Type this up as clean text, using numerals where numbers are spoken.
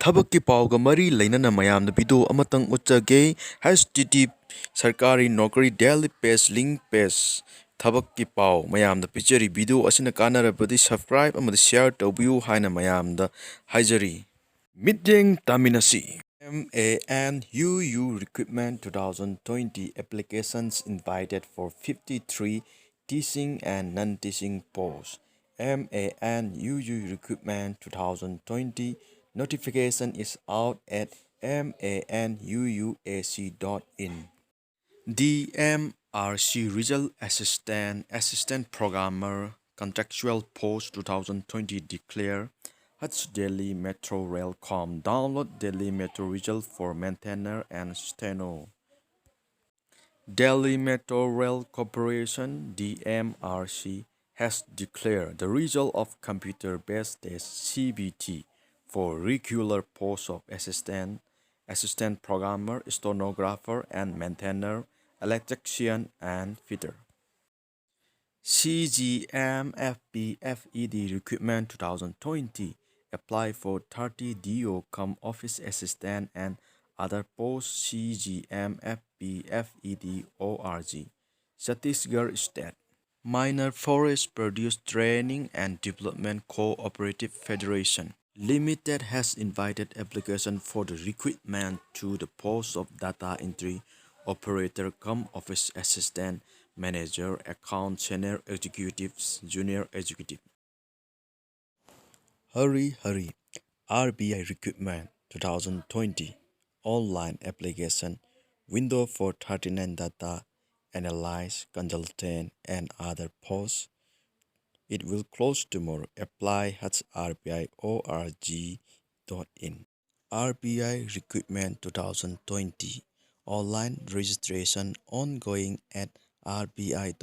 Thabakki pauga mari lainana mayamna video amatang utjage #TT Sarkari Nokari Daily Page link page Thabakki pau mayamda picture video asina kanarabadi subscribe amadi share tawbiu haina mayamda haijari Mityeng Taminasi MANUU Recruitment 2020 applications invited for 53 teaching and non-teaching posts. MANUU Recruitment 2020 notification is out at manuuac.in. DMRC Result Assistant Programmer Contractual Post 2020 declare Delhi Metro Railcom download Delhi Metro result for maintainer and steno. Delhi Metro Rail Corporation DMRC has declared the result of computer-based test CBT for regular posts of assistant programmer, stenographer and maintainer, electrician and fitter. CGMFPFED Recruitment 2020 apply for 30 DO office assistant and other posts. CGMFPFED org Chhattisgarh State Minor Forest Produce Training and Development Cooperative Federation Limited has invited application for the recruitment to the post of data entry operator office assistant, manager, account senior executives, junior executive. Hurry RBI Recruitment 2020 online application window for 39 data analyst, consultant and other posts. It will close tomorrow. Apply at rbi.org.in. RBI Recruitment 2020 online registration ongoing at rbi.org.in.